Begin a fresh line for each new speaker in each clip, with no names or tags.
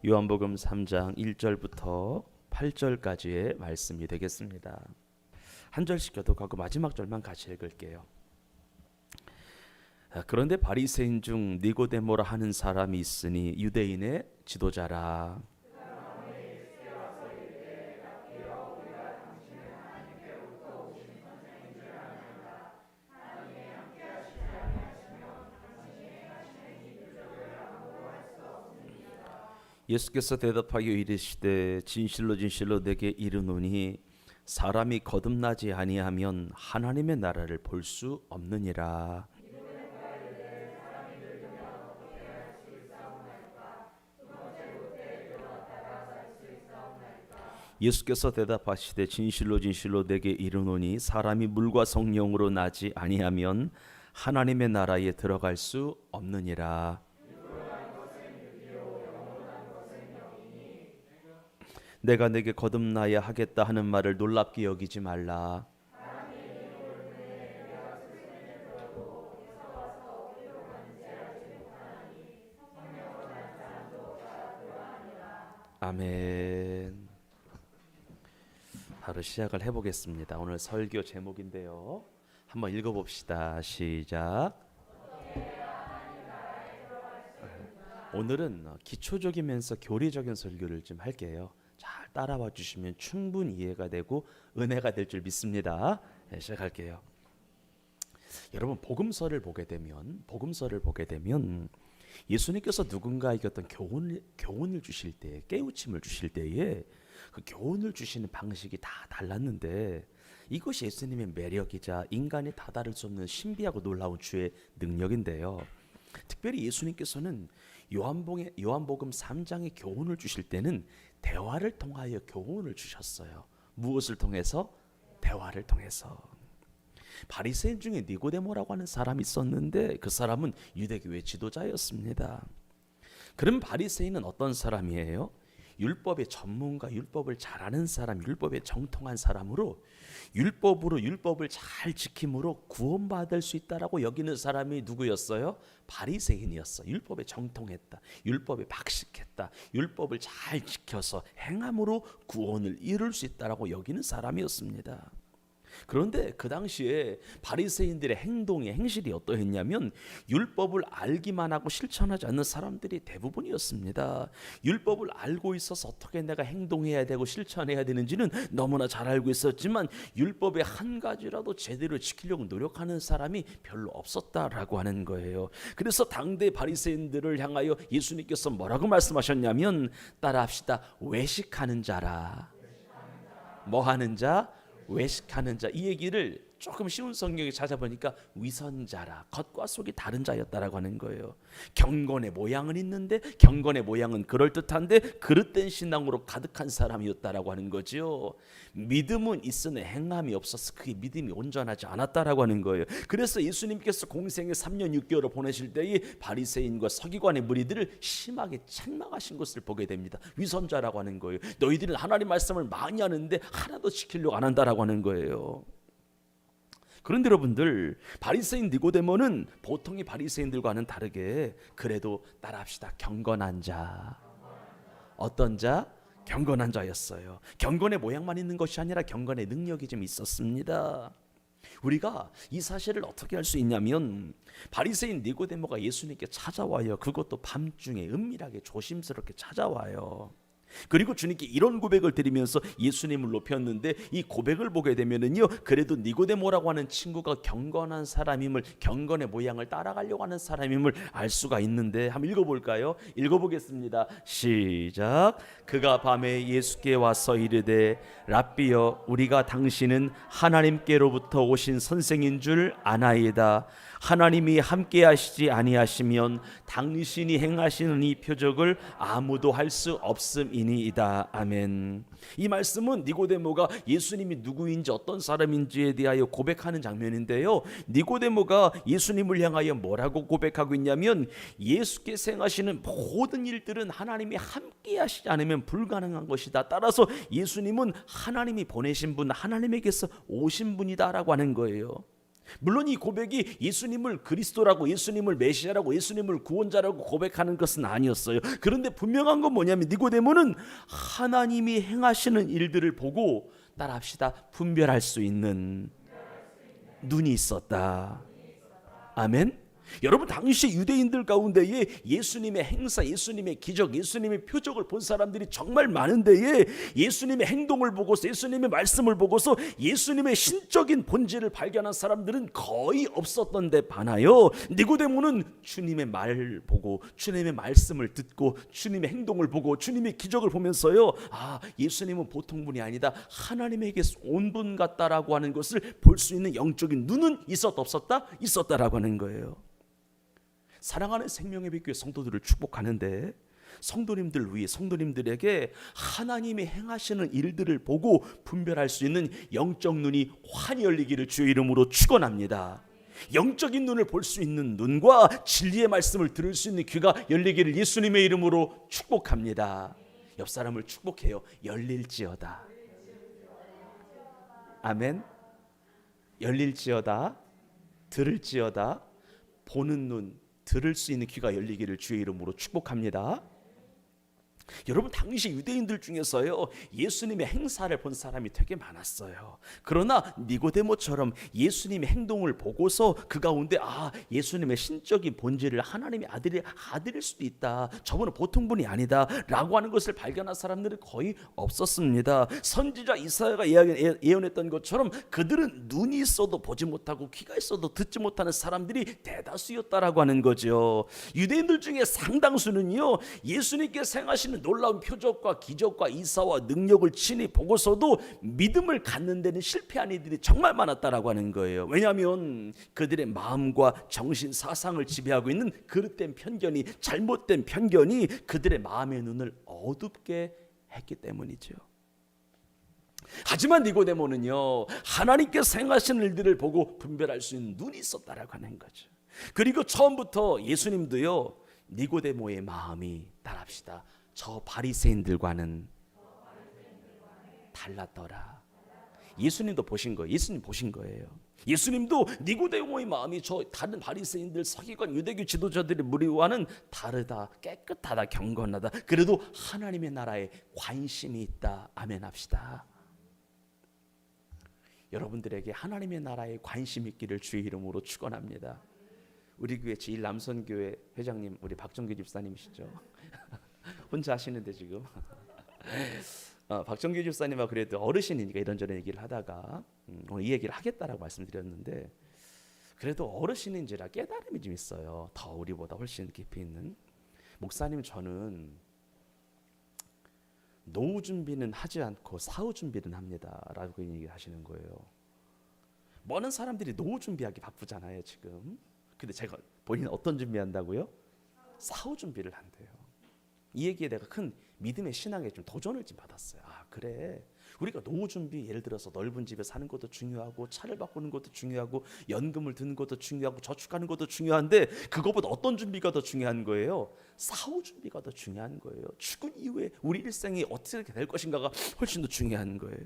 요한복음 3장 1절부터 8절까지의 말씀이 되겠습니다. 한 절씩 교독하고 마지막 절만 같이 읽을게요. 그런데 바리새인 중 니고데모라 하는 사람이 있으니 유대인의 지도자라. 예수께서 대답하여 이르시되 진실로 진실로 내게 이르노니 사람이 거듭나지 아니하면 하나님의 나라를 볼 수 없느니라. 예수께서 대답하시되 진실로 진실로 내게 이르노니 사람이 물과 성령으로 나지 아니하면 하나님의 나라에 들어갈 수 없느니라. 내가 내게 거듭나야 하겠다 하는 말을 놀랍게 여기지 말라. 아멘. 바로 시작을 해보겠습니다. 오늘 설교 제목인데요. 한번 읽어봅시다. 시작. 오늘은 기초적이면서 교리적인 설교를 좀 할게요. 잘 따라와 주시면 충분히 이해가 되고 은혜가 될 줄 믿습니다. 시작할게요. 여러분 복음서를 보게 되면 예수님께서 누군가에게 어떤 교훈을 주실 때, 깨우침을 주실 때에 그 교훈을 주시는 방식이 다 달랐는데 이것이 예수님의 매력이자 인간이 다다를 수 없는 신비하고 놀라운 주의 능력인데요. 특별히 예수님께서는 요한복음 3장의 교훈을 주실 때는 대화를 통하여 교훈을 주셨어요. 무엇을 통해서? 대화를 통해서. 바리새인 중에 니고데모라고 하는 사람이 있었는데 그 사람은 유대교회 지도자였습니다. 그럼 바리새인은 어떤 사람이에요? 율법의 전문가, 율법을 잘 아는 사람, 율법에 정통한 사람으로 율법을 잘 지킴으로 구원받을 수 있다라고 여기는 사람이 누구였어요? 바리새인이었어. 율법에 정통했다, 율법에 박식했다, 율법을 잘 지켜서 행함으로 구원을 이룰 수 있다라고 여기는 사람이었습니다. 그런데 그 당시에 바리새인들의 행실이 어떠했냐면 율법을 알기만 하고 실천하지 않는 사람들이 대부분이었습니다. 율법을 알고 있어서 어떻게 내가 행동해야 되고 실천해야 되는지는 너무나 잘 알고 있었지만 율법의 한 가지라도 제대로 지키려고 노력하는 사람이 별로 없었다라고 하는 거예요. 그래서 당대 바리새인들을 향하여 예수님께서 뭐라고 말씀하셨냐면 따라합시다. 외식하는 자라. 뭐 하는 자? 외식하는 자. 이 얘기를 조금 쉬운 성경에 찾아보니까 위선자라, 겉과 속이 다른 자였다라고 하는 거예요. 경건의 모양은 있는데 경건의 모양은 그럴듯한데 그릇된 신앙으로 가득한 사람이었다라고 하는 거죠. 믿음은 있으나 행함이 없어서 그게 믿음이 온전하지 않았다라고 하는 거예요. 그래서 예수님께서 공생에 3년 6개월을 보내실 때에 바리새인과 서기관의 무리들을 심하게 책망하신 것을 보게 됩니다. 위선자라고 하는 거예요. 너희들은 하나님 말씀을 많이 하는데 하나도 지키려고 안 한다라고 하는 거예요. 그런데 여러분들, 바리새인 니고데모는 보통의 바리새인들과는 다르게 그래도 따라합시다. 경건한 자. 어떤 자? 경건한 자였어요. 경건의 모양만 있는 것이 아니라 경건의 능력이 좀 있었습니다. 우리가 이 사실을 어떻게 알 수 있냐면 바리새인 니고데모가 예수님께 찾아와요. 그것도 밤중에 은밀하게 조심스럽게 찾아와요. 그리고 주님께 이런 고백을 드리면서 예수님을 높였는데 이 고백을 보게 되면은요, 그래도 니고데모라고 하는 친구가 경건한 사람임을, 경건의 모양을 따라가려고 하는 사람임을 알 수가 있는데 한번 읽어볼까요? 읽어보겠습니다. 시작. 그가 밤에 예수께 와서 이르되 랍비여, 우리가 당신은 하나님께로부터 오신 선생인 줄 아나이다. 하나님이 함께 하시지 아니하시면 당신이 행하시는 이 표적을 아무도 할 수 없음이니이다. 아멘. 이 말씀은 니고데모가 예수님이 누구인지 어떤 사람인지에 대하여 고백하는 장면인데요. 니고데모가 예수님을 향하여 뭐라고 고백하고 있냐면 예수께서 행하시는 모든 일들은 하나님이 함께 하시지 않으면 불가능한 것이다. 따라서 예수님은 하나님이 보내신 분, 하나님에게서 오신 분이다라고 하는 거예요. 물론 이 고백이 예수님을 그리스도라고, 예수님을 메시아라고, 예수님을 구원자라고 고백하는 것은 아니었어요. 그런데 분명한 건 뭐냐면 니고데모는 하나님이 행하시는 일들을 보고 따라합시다, 분별할 수 있는 눈이 있었다. 아멘. 여러분, 당시 유대인들 가운데에 예수님의 행사, 예수님의 기적, 예수님의 표적을 본 사람들이 정말 많은데에 예수님의 행동을 보고서, 예수님의 말씀을 보고서 예수님의 신적인 본질을 발견한 사람들은 거의 없었던 데 반하여 니고데모는 주님의 말 보고, 주님의 말씀을 듣고, 주님의 행동을 보고, 주님의 기적을 보면서요, 아, 예수님은 보통 분이 아니다, 하나님에게서 온 분 같다라고 하는 것을 볼 수 있는 영적인 눈은 있었다 없었다? 있었다라고 하는 거예요. 사랑하는 생명의 빛교회 성도들을 축복하는데, 성도님들 위해, 성도님들에게 하나님이 행하시는 일들을 보고 분별할 수 있는 영적 눈이 환히 열리기를 주의 이름으로 축원합니다. 영적인 눈을 볼 수 있는 눈과 진리의 말씀을 들을 수 있는 귀가 열리기를 예수님의 이름으로 축복합니다. 옆 사람을 축복해요. 열릴지어다. 아멘. 열릴지어다. 들을지어다. 보는 눈, 들을 수 있는 귀가 열리기를 주의 이름으로 축복합니다. 여러분, 당시 유대인들 중에서요, 예수님의 행사를 본 사람이 되게 많았어요. 그러나 니고데모처럼 예수님의 행동을 보고서 그 가운데, 아, 예수님의 신적인 본질을, 하나님의 아들일 수도 있다, 저분은 보통 분이 아니다 라고 하는 것을 발견한 사람들은 거의 없었습니다. 선지자 이사야가 예언했던 것처럼 그들은 눈이 있어도 보지 못하고 귀가 있어도 듣지 못하는 사람들이 대다수였다라고 하는 거죠. 유대인들 중에 상당수는요, 예수님께서 행하시는 놀라운 표적과 기적과 이사와 능력을 친히 보고서도 믿음을 갖는 데는 실패한 이들이 정말 많았다라고 하는 거예요. 왜냐하면 그들의 마음과 정신, 사상을 지배하고 있는 그릇된 편견이, 잘못된 편견이 그들의 마음의 눈을 어둡게 했기 때문이죠. 하지만 니고데모는요, 하나님께서 행하시는 일들을 보고 분별할 수 있는 눈이 있었다라고 하는 거죠. 그리고 처음부터 예수님도요, 니고데모의 마음이, 따라합시다, 저 바리새인들과는 달랐더라. 예수님도 보신 거예요. 예수님 보신 거예요. 예수님도 니고데모의 마음이 저 다른 바리새인들, 서기관, 유대교 지도자들의 무리와는 다르다, 깨끗하다, 경건하다. 그래도 하나님의 나라에 관심이 있다. 아멘 합시다. 여러분들에게 하나님의 나라에 관심 있기를 주의 이름으로 축원합니다. 우리 교회 제일 남선교회 회장님, 우리 박정규 집사님이시죠. 혼자 하시는데 지금 박정규 집사님과 그래도 어르신이니까 이런저런 얘기를 하다가 오늘 이 얘기를 하겠다라고 말씀드렸는데, 그래도 어르신인지라 깨달음이 좀 있어요. 더 우리보다 훨씬 깊이 있는. 목사님, 저는 노후 준비는 하지 않고 사후 준비는 합니다 라고 얘기를 하시는 거예요. 많은 사람들이 노후 준비하기 바쁘잖아요 지금. 근데 제가 본인은 어떤 준비한다고요? 사후 준비를 한대요. 이 얘기에 내가 큰 믿음의 신앙에 좀 도전을 좀 받았어요. 아, 그래, 우리가 노후 준비, 예를 들어서 넓은 집에 사는 것도 중요하고, 차를 바꾸는 것도 중요하고, 연금을 드는 것도 중요하고, 저축하는 것도 중요한데, 그것보다 어떤 준비가 더 중요한 거예요? 사후 준비가 더 중요한 거예요. 죽은 이후에 우리 일생이 어떻게 될 것인가가 훨씬 더 중요한 거예요.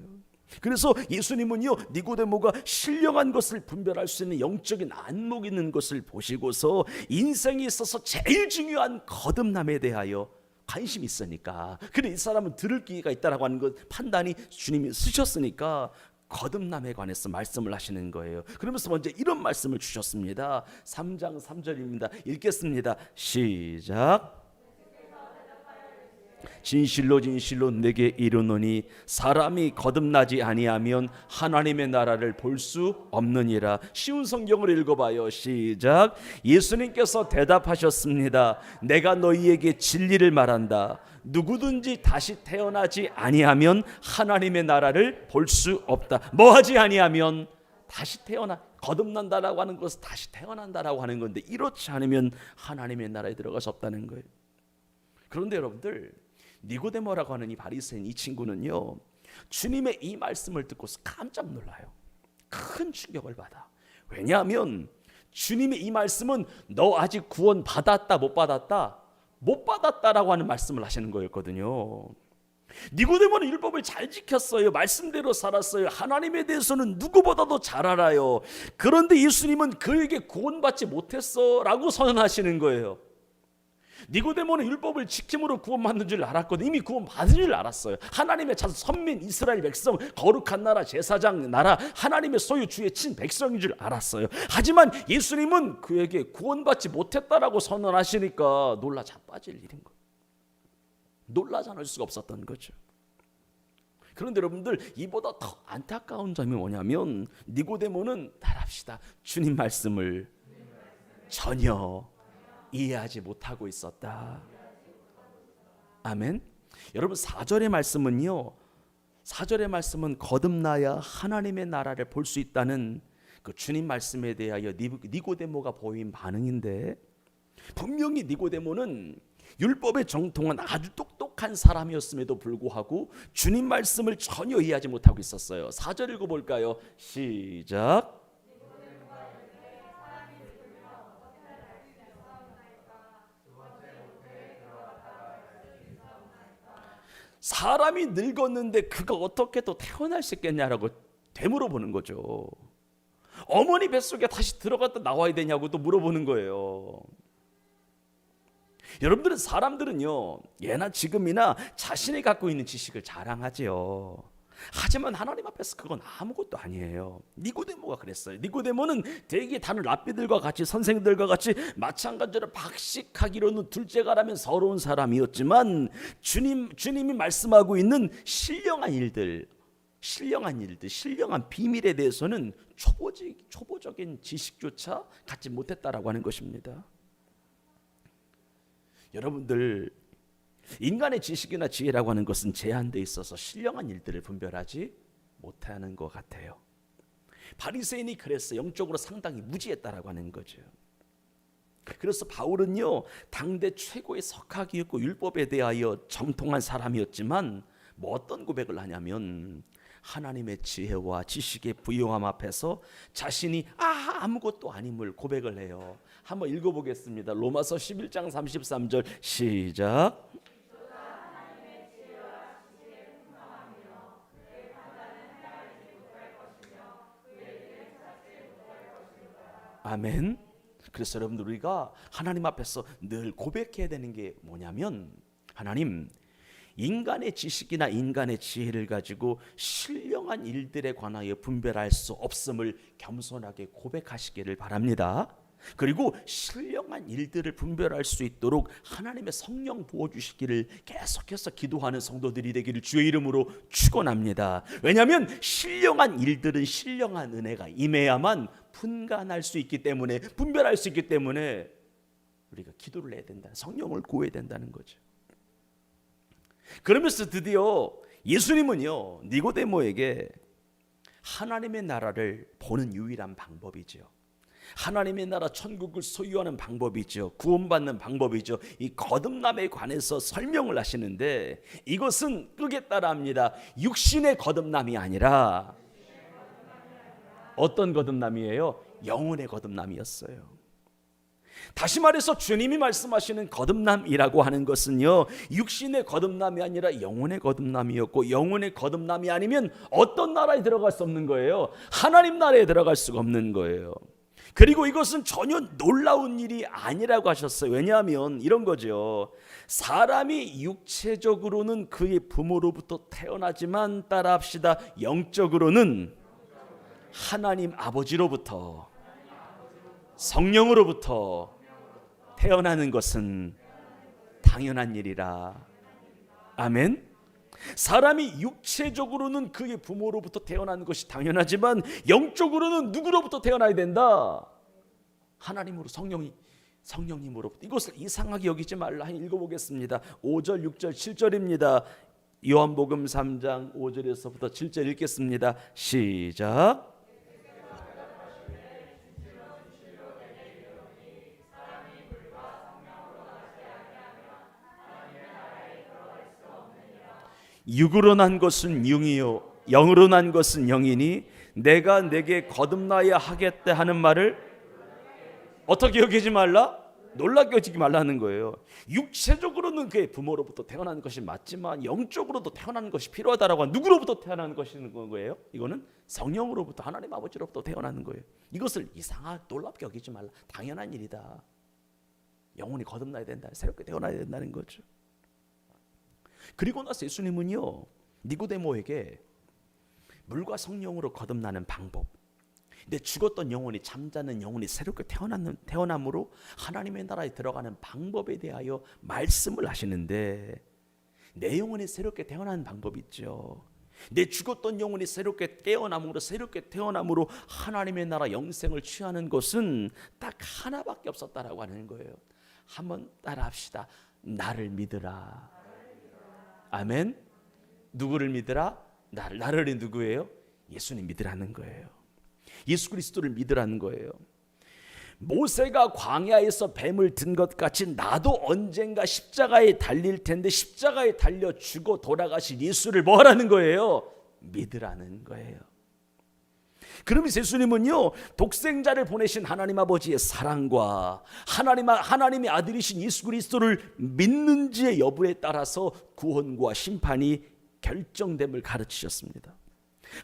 그래서 예수님은요, 니고데모가 신령한 것을 분별할 수 있는 영적인 안목 있는 것을 보시고서 인생에 있어서 제일 중요한 거듭남에 대하여 관심이 있으니까, 그래, 이 사람은 들을 기회가 있다라고 하는 것 판단이 주님이 쓰셨으니까 거듭남에 관해서 말씀을 하시는 거예요. 그러면서 먼저 이런 말씀을 주셨습니다. 3장 3절입니다. 읽겠습니다. 시작. 진실로 진실로 내게 이르노니 사람이 거듭나지 아니하면 하나님의 나라를 볼 수 없느니라. 쉬운 성경을 읽어봐요. 시작. 예수님께서 대답하셨습니다. 내가 너희에게 진리를 말한다. 누구든지 다시 태어나지 아니하면 하나님의 나라를 볼 수 없다. 뭐하지 아니하면? 다시 태어나, 거듭난다라고 하는 것은 다시 태어난다라고 하는 건데, 이렇지 않으면 하나님의 나라에 들어갈 수 없다는 거예요. 그런데 여러분들, 니고데모라고 하는 이 바리새인, 이 친구는요, 주님의 이 말씀을 듣고서 깜짝 놀라요. 큰 충격을 받아. 왜냐하면 주님의 이 말씀은 너 아직 구원 받았다 못 받았다? 못 받았다라고 하는 말씀을 하시는 거였거든요. 니고데모는 율법을 잘 지켰어요. 말씀대로 살았어요. 하나님에 대해서는 누구보다도 잘 알아요. 그런데 예수님은 그에게 구원받지 못했어 라고 선언하시는 거예요. 니고데모는 율법을 지킴으로 구원받는 줄 알았거든. 이미 구원받은 줄 알았어요. 하나님의 자손 선민 이스라엘 백성, 거룩한 나라, 제사장 나라, 하나님의 소유 주의 친 백성인 줄 알았어요. 하지만 예수님은 그에게 구원받지 못했다라고 선언하시니까 놀라 자빠질 일인 거예요. 놀라지 않을 수가 없었던 거죠. 그런데 여러분들, 이보다 더 안타까운 점이 뭐냐면 니고데모는 따라합시다. 주님 말씀을 전혀 이해하지 못하고 있었다. 아멘. 여러분, 4절의 말씀은요, 4절의 말씀은 거듭나야 하나님의 나라를 볼 수 있다는 그 주님 말씀에 대하여 니고데모가 보인 반응인데, 분명히 니고데모는 율법에 정통한 아주 똑똑한 사람이었음에도 불구하고 주님 말씀을 전혀 이해하지 못하고 있었어요. 4절 읽어볼까요? 시작. 사람이 늙었는데 그가 어떻게 또 태어날 수 있겠냐라고 되물어보는 거죠. 어머니 뱃속에 다시 들어갔다 나와야 되냐고 또 물어보는 거예요. 여러분들은, 사람들은요, 예나 지금이나 자신이 갖고 있는 지식을 자랑하지요. 하지만 하나님 앞에서 그건 아무것도 아니에요. 니고데모가 그랬어요. 니고데모는 대개 다른 랍비들과 같이, 선생들과 같이 마찬가지로 박식하기로는 둘째가라면 서러운 사람이었지만 주님이 말씀하고 있는 신령한 일들, 신령한 비밀에 대해서는 초보적인 지식조차 갖지 못했다라고 하는 것입니다. 여러분들, 인간의 지식이나 지혜라고 하는 것은 제한되어 있어서 신령한 일들을 분별하지 못하는 것 같아요. 바리새인이 그랬어. 영적으로 상당히 무지했다라고 하는 거죠. 그래서 바울은요, 당대 최고의 석학이었고 율법에 대하여 정통한 사람이었지만 뭐 어떤 고백을 하냐면 하나님의 지혜와 지식의 부요함 앞에서 자신이 아무것도 아님을 고백을 해요. 한번 읽어보겠습니다. 로마서 11장 33절 시작. 아멘. 그래서 여러분들, 우리가 하나님 앞에서 늘 고백해야 되는 게 뭐냐면, 하나님, 인간의 지식이나 인간의 지혜를 가지고 신령한 일들에 관하여 분별할 수 없음을 겸손하게 고백하시기를 바랍니다. 그리고 신령한 일들을 분별할 수 있도록 하나님의 성령 부어주시기를 계속해서 기도하는 성도들이 되기를 주의 이름으로 축원합니다. 왜냐하면 신령한 일들은 신령한 은혜가 임해야만 분간할 수 있기 때문에, 분별할 수 있기 때문에 우리가 기도를 해야 된다, 성령을 구해야 된다는 거죠. 그러면서 드디어 예수님은요, 니고데모에게 하나님의 나라를 보는 유일한 방법이죠. 하나님의 나라 천국을 소유하는 방법이죠. 구원받는 방법이죠. 이 거듭남에 관해서 설명을 하시는데, 이것은 끄게 따라합니다. 육신의 거듭남이 아니라 어떤 거듭남이에요? 영혼의 거듭남이었어요. 다시 말해서 주님이 말씀하시는 거듭남이라고 하는 것은요, 육신의 거듭남이 아니라 영혼의 거듭남이었고, 영혼의 거듭남이 아니면 어떤 나라에 들어갈 수 없는 거예요? 하나님 나라에 들어갈 수가 없는 거예요. 그리고 이것은 전혀 놀라운 일이 아니라고 하셨어요. 왜냐하면 이런 거죠. 사람이 육체적으로는 그의 부모로부터 태어나지만, 따라합시다, 영적으로는 하나님 아버지로부터, 성령으로부터 태어나는 것은 당연한 일이라. 아멘. 사람이 육체적으로는 그의 부모로부터 태어나는 것이 당연하지만 영적으로는 누구로부터 태어나야 된다? 하나님으로, 성령님으로부터. 이것을 이상하게 여기지 말라. 읽어보겠습니다. 5절, 6절, 7절입니다. 요한복음 3장 5절에서부터 7절 읽겠습니다. 시작. 육으로 난 것은 육이요 영으로 난 것은 영이니 내가 내게 거듭나야 하겠다 하는 말을 어떻게 여기지 말라? 놀랍게 여기지 말라는 거예요. 육체적으로는 그의 부모로부터 태어난 것이 맞지만 영적으로도 태어나는 것이 필요하다라고 하는, 누구로부터 태어나는 것인 거예요? 이거는 성령으로부터, 하나님 아버지로부터 태어나는 거예요. 이것을 이상하게 놀랍게 여기지 말라. 당연한 일이다. 영혼이 거듭나야 된다. 새롭게 태어나야 된다는 거죠. 그리고 나서 예수님은요, 니고데모에게 물과 성령으로 거듭나는 방법, 내 죽었던 영혼이, 잠자는 영혼이 새롭게 태어남으로 하나님의 나라에 들어가는 방법에 대하여 말씀을 하시는데, 내 영혼이 새롭게 태어나는 방법이 있죠. 내 죽었던 영혼이 새롭게 깨어남으로, 새롭게 태어남으로 하나님의 나라 영생을 취하는 것은 딱 하나밖에 없었다라고 하는 거예요. 한번 따라합시다. 나를 믿으라. 아멘. 누구를 믿으라? 나를 누구예요? 예수님 믿으라는 거예요. 예수 그리스도를 믿으라는 거예요. 모세가 광야에서 뱀을 든 것 같이 나도 언젠가 십자가에 달릴 텐데 십자가에 달려 죽어 돌아가신 예수를 뭐 하라는 거예요? 믿으라는 거예요. 그러면서 예수님은요, 독생자를 보내신 하나님 아버지의 사랑과 하나님의 아들이신 예수 그리스도를 믿는지의 여부에 따라서 구원과 심판이 결정됨을 가르치셨습니다.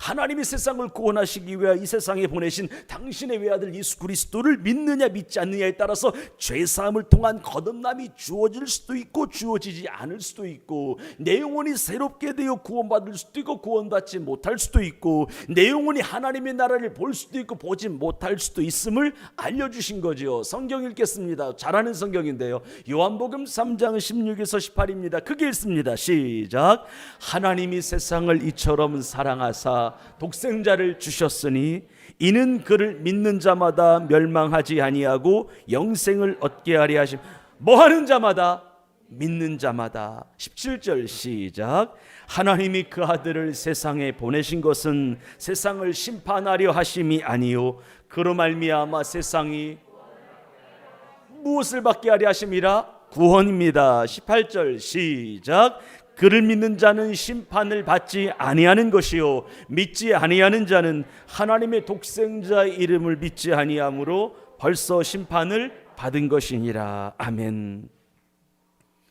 하나님이 세상을 구원하시기 위해 이 세상에 보내신 당신의 외아들 예수 그리스도를 믿느냐 믿지 않느냐에 따라서 죄사함을 통한 거듭남이 주어질 수도 있고 주어지지 않을 수도 있고, 내 영혼이 새롭게 되어 구원받을 수도 있고 구원받지 못할 수도 있고, 내 영혼이 하나님의 나라를 볼 수도 있고 보지 못할 수도 있음을 알려주신 거죠. 성경 읽겠습니다. 잘하는 성경인데요, 요한복음 3장 16에서 18입니다. 크게 읽습니다. 시작. 하나님이 세상을 이처럼 사랑하사 독생자를 주셨으니 이는 그를 믿는 자마다 멸망하지 아니하고 영생을 얻게 하려 하심. 뭐 하는 자마다? 믿는 자마다. 17절 시작. 하나님이 그 아들을 세상에 보내신 것은 세상을 심판하려 하심이 아니요 그로 말미암아 세상이 무엇을 받게 하려 하심이라? 구원입니다. 18절 시작. 그를 믿는 자는 심판을 받지 아니하는 것이요 믿지 아니하는 자는 하나님의 독생자의 이름을 믿지 아니하므로 벌써 심판을 받은 것이니라. 아멘.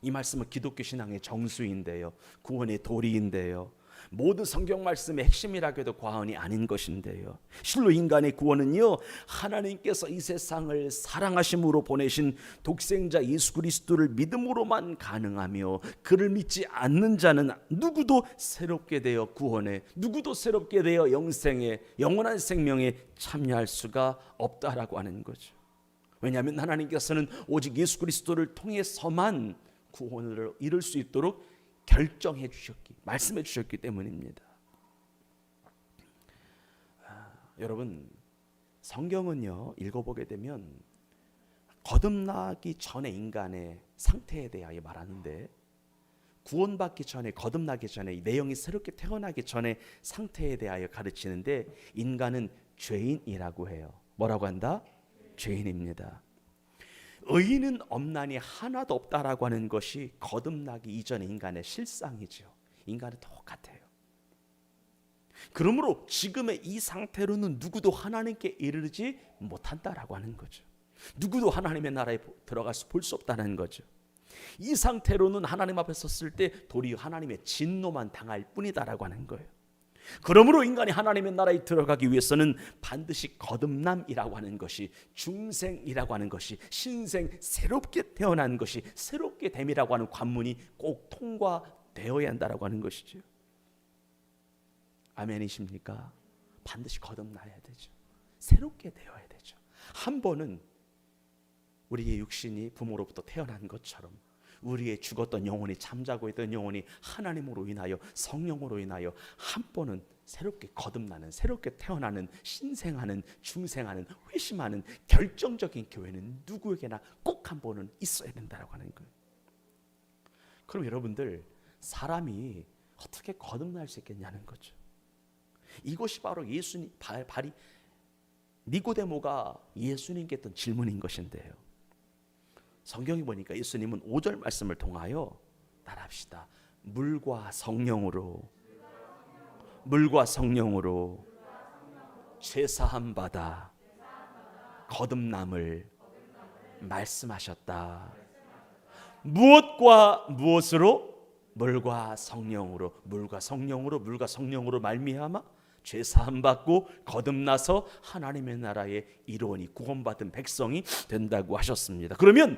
이 말씀은 기독교 신앙의 정수인데요, 구원의 도리인데요, 모든 성경 말씀의 핵심이라고 해도 과언이 아닌 것인데요, 실로 인간의 구원은요, 하나님께서 이 세상을 사랑하심으로 보내신 독생자 예수 그리스도를 믿음으로만 가능하며, 그를 믿지 않는 자는 누구도 새롭게 되어 구원에, 누구도 새롭게 되어 영생에, 영원한 생명에 참여할 수가 없다라고 하는 거죠. 왜냐하면 하나님께서는 오직 예수 그리스도를 통해서만 구원을 이룰 수 있도록 결정해 주셨기, 말씀해 주셨기 때문입니다. 여러분, 성경은요, 읽어보게 되면 거듭나기 전의 인간의 상태에 대하여 말하는데, 구원받기 전에, 거듭나기 전에, 내용이 새롭게 태어나기 전의 상태에 대하여 가르치는데, 인간은 죄인이라고 해요. 뭐라고 한다? 죄인입니다. 의인은 없나니 하나도 없다라고 하는 것이 거듭나기 이전의 인간의 실상이죠. 인간은 똑같아요. 그러므로 지금의 이 상태로는 누구도 하나님께 이르지 못한다라고 하는 거죠. 누구도 하나님의 나라에 들어가서 볼 수 없다는 거죠. 이 상태로는 하나님 앞에 섰을 때 도리어 하나님의 진노만 당할 뿐이다라고 하는 거예요. 그러므로 인간이 하나님의 나라에 들어가기 위해서는 반드시 거듭남이라고 하는 것이, 중생이라고 하는 것이, 신생, 새롭게 태어난 것이, 새롭게 됨이라고 하는 관문이 꼭 통과되어야 한다라고 하는 것이죠. 아멘이십니까? 반드시 거듭나야 되죠. 새롭게 되어야 되죠. 한 번은 우리의 육신이 부모로부터 태어난 것처럼 우리의 죽었던 영혼이, 잠자고 있던 영혼이 하나님으로 인하여, 성령으로 인하여 한 번은 새롭게 거듭나는, 새롭게 태어나는, 신생하는, 중생하는, 회심하는 결정적인 교회는 누구에게나 꼭 한 번은 있어야 된다고 하는 거예요. 그럼 여러분들, 사람이 어떻게 거듭날 수 있겠냐는 거죠. 이것이 바로 예수님, 니고데모가 예수님께 했던 질문인 것인데요, 성경에 보니까 예수님은 5절 말씀을 통하여, 따라합시다, 물과 성령으로 죄사함 받아 거듭남을 말씀하셨다. 무엇과 무엇으로? 물과 성령으로. 물과 성령으로. 물과 성령으로 말미암아 죄 사함 받고 거듭나서 하나님의 나라의 일원이, 구원받은 백성이 된다고 하셨습니다. 그러면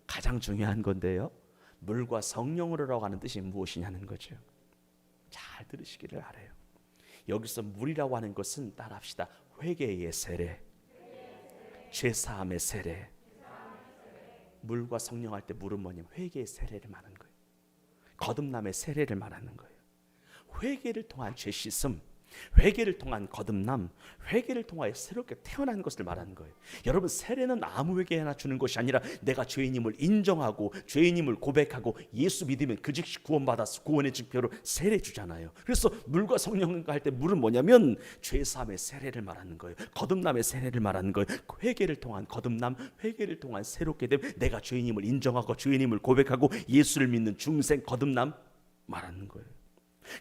가장 중요한 건데요, 물과 성령으로라고 하는 뜻이 무엇이냐는 거죠. 잘 들으시기를 바라요. 여기서 물이라고 하는 것은 따라합시다. 회개의 세례, 죄사함의 세례. 물과 성령 할 때 물은 뭐냐면 회개의 세례를 말하는 거예요. 거듭남의 세례를 말하는 거예요. 회개를 통한 죄 씻음, 회개를 통한 거듭남, 회개를 통하여 새롭게 태어난 것을 말하는 거예요. 여러분, 세례는 아무에게 하나 주는 것이 아니라 내가 죄인임을 인정하고 죄인임을 고백하고 예수 믿으면 그 즉시 구원받아서 구원의 증표로 세례 주잖아요. 그래서 물과 성령과 할 때 물은 뭐냐면 죄사함의 세례를 말하는 거예요. 거듭남의 세례를 말하는 거예요. 회개를 통한 거듭남, 회개를 통한 새롭게 됨, 내가 죄인임을 인정하고 죄인임을 고백하고 예수를 믿는 중생 거듭남 말하는 거예요.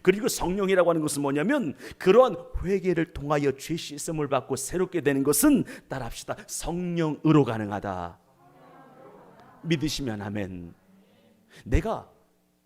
그리고 성령이라고 하는 것은 뭐냐면 그러한 회개를 통하여 죄 씻음을 받고 새롭게 되는 것은 따라합시다. 성령으로 가능하다. 믿으시면 아멘. 내가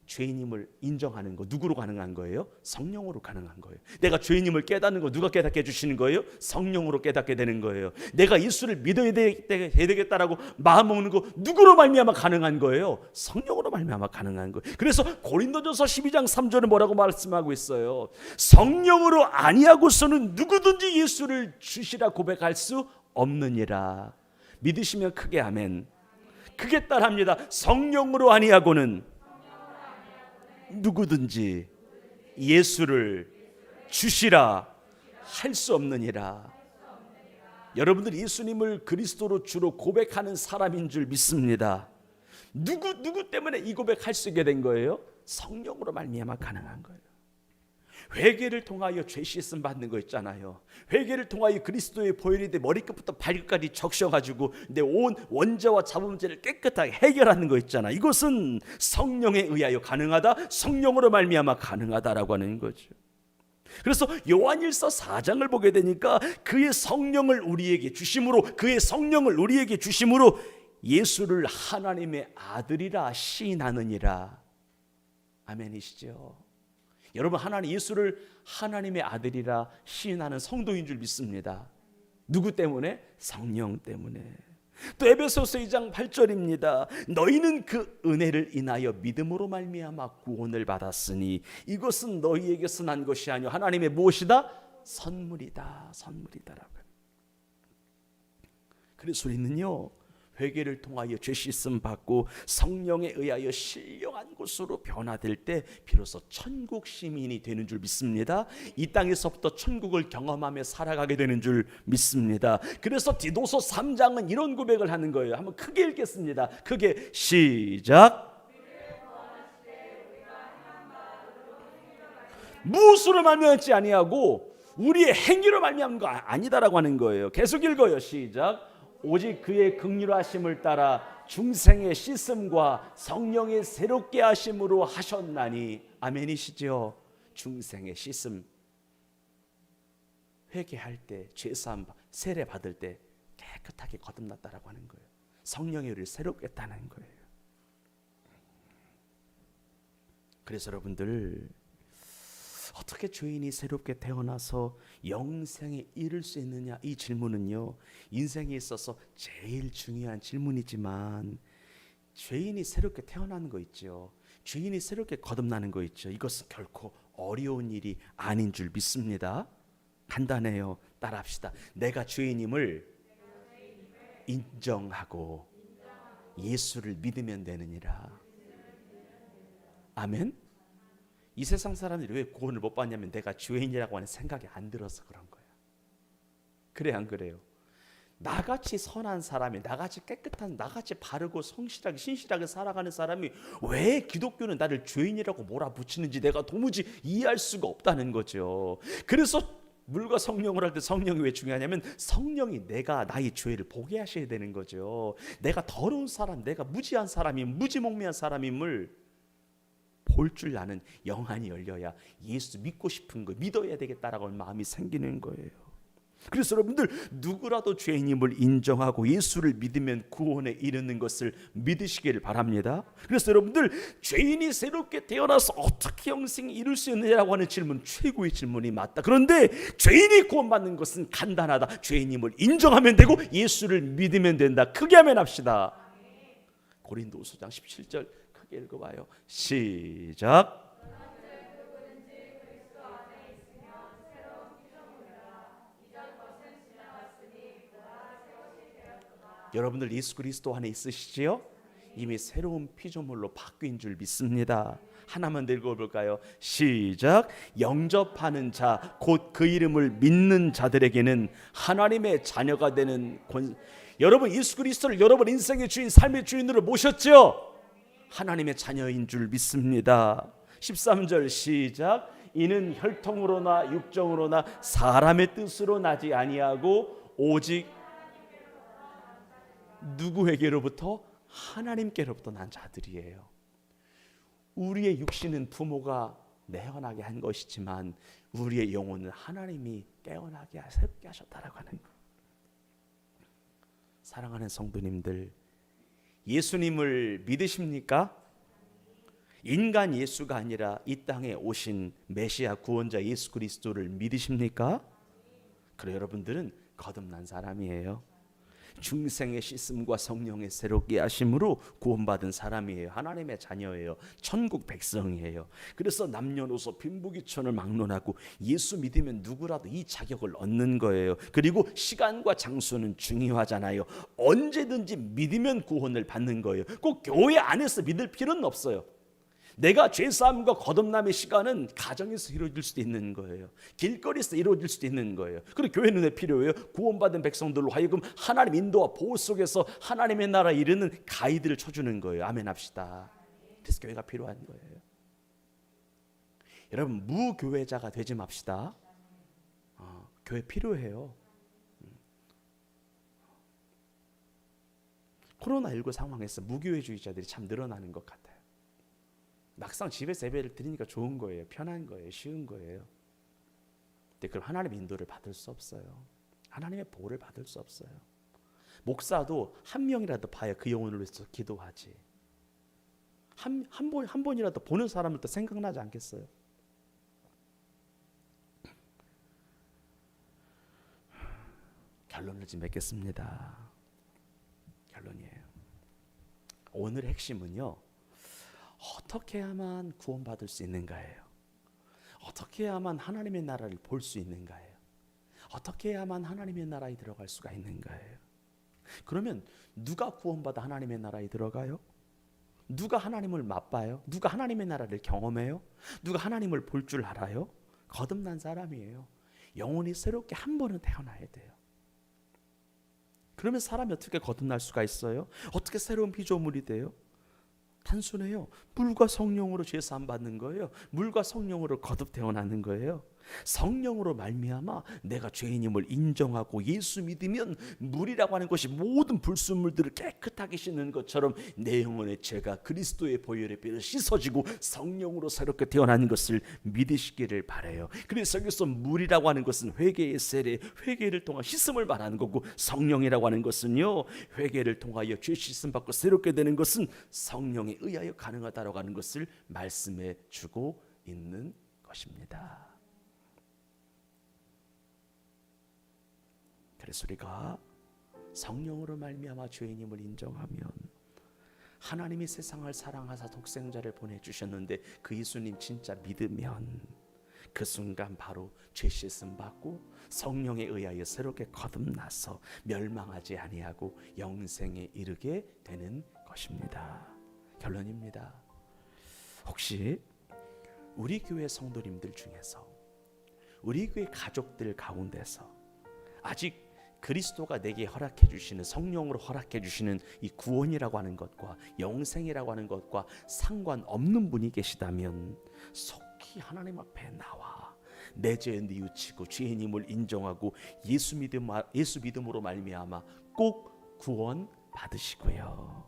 죄인임을 인정하는 거 누구로 가능한 거예요? 성령으로 가능한 거예요. 내가 죄인임을 깨닫는 거 누가 깨닫게 해주시는 거예요? 성령으로 깨닫게 되는 거예요. 내가 예수를 믿어야 되겠다라고 마음 먹는 거 누구로 말미암아 가능한 거예요? 성령으로 말미암아 가능한 거예요. 그래서 고린도전서 12장 3절은 뭐라고 말씀하고 있어요? 성령으로 아니하고서는 누구든지 예수를 주시라 고백할 수 없느니라. 믿으시면 크게 아멘. 크게 따라합니다. 성령으로 아니하고는 누구든지 예수를 주시라 할 수 없느니라. 여러분들 예수님을 그리스도로 주로 고백하는 사람인 줄 믿습니다. 누구 때문에 이 고백할 수 있게 된 거예요? 성령으로 말미암아 가능한 거예요. 회개를 통하여 죄 씻음 받는 거 있잖아요. 회개를 통하여 그리스도의 보혈이 내 머리끝부터 발끝까지 적셔가지고 내 온 원죄와 자범죄를 깨끗하게 해결하는 거 있잖아요. 이것은 성령에 의하여 가능하다, 성령으로 말미암아 가능하다라고 하는 거죠. 그래서 요한일서 4장을 보게 되니까 그의 성령을 우리에게 주심으로, 그의 성령을 우리에게 주심으로 예수를 하나님의 아들이라 시인하느니라. 아멘이시죠? 여러분, 하나님 예수를 하나님의 아들이라 시인하는 성도인 줄 믿습니다. 누구 때문에? 성령 때문에. 또 에베소서 2장 8절입니다. 너희는 그 은혜를 인하여 믿음으로 말미암아 구원을 받았으니 이것은 너희에게서 난 것이 아니요 하나님의 무엇이다? 선물이다. 선물이다라고. 그래서 우리는요, 회개를 통하여 죄 씻음 받고 성령에 의하여 신령한 곳으로 변화될 때 비로소 천국 시민이 되는 줄 믿습니다. 이 땅에서부터 천국을 경험하며 살아가게 되는 줄 믿습니다. 그래서 디도서 3장은 이런 고백을 하는 거예요. 한번 크게 읽겠습니다. 크게 시작. 무엇으로 말미암지 아니하고 우리의 행위로 말미암은 거 아니다라고 하는 거예요. 계속 읽어요. 시작. 오직 그의 긍휼하심을 따라 중생의 씻음과 성령의 새롭게 하심으로 하셨나니. 아멘이시죠? 중생의 씻음, 회개할 때, 죄사함 세례 받을 때 깨끗하게 거듭났다라고 하는 거예요. 성령이 우리를 새롭게 했다는 거예요. 그래서 여러분들, 어떻게 죄인이 새롭게 태어나서 영생에 이를 수 있느냐, 이 질문은요, 인생에 있어서 제일 중요한 질문이지만 죄인이 새롭게 태어나는 거 있죠, 죄인이 새롭게 거듭나는 거 있죠, 이것은 결코 어려운 일이 아닌 줄 믿습니다. 간단해요. 따라합시다. 내가 죄인임을 인정하고 예수를 믿으면 되느니라. 아멘. 이 세상 사람들이 왜 구원을 못 받냐면 내가 죄인이라고 하는 생각이 안 들어서 그런 거야. 그래 안 그래요? 나같이 선한 사람이, 나같이 깨끗한, 나같이 바르고 성실하게 신실하게 살아가는 사람이 왜 기독교는 나를 죄인이라고 몰아붙이는지 내가 도무지 이해할 수가 없다는 거죠. 그래서 물과 성령을 할 때 성령이 왜 중요하냐면 성령이 내가 나의 죄를 보게 하셔야 되는 거죠. 내가 더러운 사람, 내가 무지한 사람임, 무지몽매한 사람임을 볼 줄 아는 영안이 열려야 예수 믿고 싶은 거, 믿어야 되겠다라고 하는 마음이 생기는 거예요. 그래서 여러분들 누구라도 죄인임을 인정하고 예수를 믿으면 구원에 이르는 것을 믿으시기를 바랍니다. 그래서 여러분들 죄인이 새롭게 태어나서 어떻게 영생이 이룰 수 있느냐라고 하는 질문, 최고의 질문이 맞다. 그런데 죄인이 구원받는 것은 간단하다. 죄인임을 인정하면 되고 예수를 믿으면 된다. 크게 하면 합시다. 고린도후서 17절 크게 읽어봐요. 시작. 여러분들 예수 그리스도 안에 있으시지요? 이미 새로운 피조물로 바뀐 줄 믿습니다. 하나만 더 읽어볼까요? 시작. 영접하는 자, 곧 그 이름을 믿는 자들에게는 하나님의 자녀가 되는 여러분 예수 그리스도를 여러분 인생의 주인, 삶의 주인으로 모셨죠? 하나님의 자녀인 줄 믿습니다. 13절 시작. 이는 혈통으로나 육정으로나 사람의 뜻으로 나지 아니하고 오직 누구에게로부터? 하나님께로부터 난 자들이에요. 우리의 육신은 부모가 내어나게 한 것이지만 우리의 영혼은 하나님이 깨어나게 새롭게 하셨다라고 하는 것. 사랑하는 성도님들, 예수님을 믿으십니까? 인간 예수가 아니라 이 땅에 오신 메시아 구원자 예수 그리스도를 믿으십니까? 그래 여러분들은 거듭난 사람이에요. 중생의 씻음과 성령의 새롭게 하심으로 구원받은 사람이에요. 하나님의 자녀예요. 천국 백성이에요. 그래서 남녀노소 빈부귀천을 막론하고 예수 믿으면 누구라도 이 자격을 얻는 거예요. 그리고 시간과 장소는 중요하잖아요. 언제든지 믿으면 구원을 받는 거예요. 꼭 교회 안에서 믿을 필요는 없어요. 내가 죄사함과 거듭남의 시간은 가정에서 이루어질 수도 있는 거예요. 길거리에서 이루어질 수도 있는 거예요. 그리고 교회는 왜 필요해요? 구원받은 백성들로 하여금 하나님 인도와 보호 속에서 하나님의 나라 이르는 가이드를 쳐주는 거예요. 아멘 합시다. 그래서 교회가 필요한 거예요. 여러분 무교회자가 되지 맙시다. 교회 필요해요. 코로나19 상황에서 무교회주의자들이 참 늘어나는 것 같아요. 막상 집에서 예배를 드리니까 좋은 거예요. 편한 거예요. 쉬운 거예요. 근데 그럼 하나님의 인도를 받을 수 없어요. 하나님의 보호를 받을 수 없어요. 목사도 한 명이라도 봐야 그 영혼을 위해서 기도하지. 한 번이라도 보는 사람들도 생각나지 않겠어요? 결론을 좀 맺겠습니다. 결론이에요. 오늘의 핵심은요. 어떻게 해야만 구원받을 수 있는가예요. 어떻게 해야만 하나님의 나라를 볼 수 있는가예요. 어떻게 해야만 하나님의 나라에 들어갈 수가 있는가예요. 그러면 누가 구원받아 하나님의 나라에 들어가요? 누가 하나님을 맛봐요? 누가 하나님의 나라를 경험해요? 누가 하나님을 볼 줄 알아요? 거듭난 사람이에요. 영혼이 새롭게 한 번은 태어나야 돼요. 그러면 사람이 어떻게 거듭날 수가 있어요? 어떻게 새로운 피조물이 돼요? 단순해요. 물과 성령으로 죄사함 받는 거예요. 물과 성령으로 거듭 태어나는 거예요. 성령으로 말미암아 내가 죄인임을 인정하고 예수 믿으면 물이라고 하는 것이 모든 불순물들을 깨끗하게 씻는 것처럼 내 영혼의 죄가 그리스도의 보혈의 피로 씻어지고 성령으로 새롭게 태어나는 것을 믿으시기를 바라요. 그래서 여기서 물이라고 하는 것은 회개의 세례, 회개를 통한 씻음을 말하는 거고, 성령이라고 하는 것은요 회개를 통하여 죄 씻음 받고 새롭게 되는 것은 성령에 의하여 가능하다라고 하는 것을 말씀해 주고 있는 것입니다. 그래서 우리가 성령으로 말미암아 죄인임을 인정하면, 하나님이 세상을 사랑하사 독생자를 보내주셨는데 그 예수님 진짜 믿으면 그 순간 바로 죄 씻음 받고 성령에 의하여 새롭게 거듭나서 멸망하지 아니하고 영생에 이르게 되는 것입니다. 결론입니다. 혹시 우리 교회 성도님들 중에서, 우리 교회 가족들 가운데서 아직 그리스도가 내게 허락해 주시는, 성령으로 허락해 주시는 이 구원이라고 하는 것과 영생이라고 하는 것과 상관없는 분이 계시다면 속히 하나님 앞에 나와 내 죄 뉘우치고 죄인임을 인정하고 예수 믿음으로 말미암아 꼭 구원 받으시고요.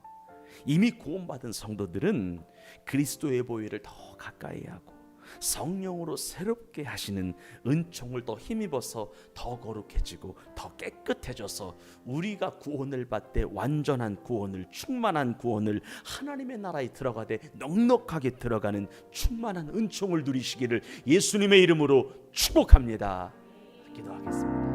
이미 구원받은 성도들은 그리스도의 보혈을 더 가까이 하고 성령으로 새롭게 하시는 은총을 더 힘입어서 더 거룩해지고 더 깨끗해져서 우리가 구원을 받되 완전한 구원을, 충만한 구원을, 하나님의 나라에 들어가되 넉넉하게 들어가는 충만한 은총을 누리시기를 예수님의 이름으로 축복합니다. 기도하겠습니다.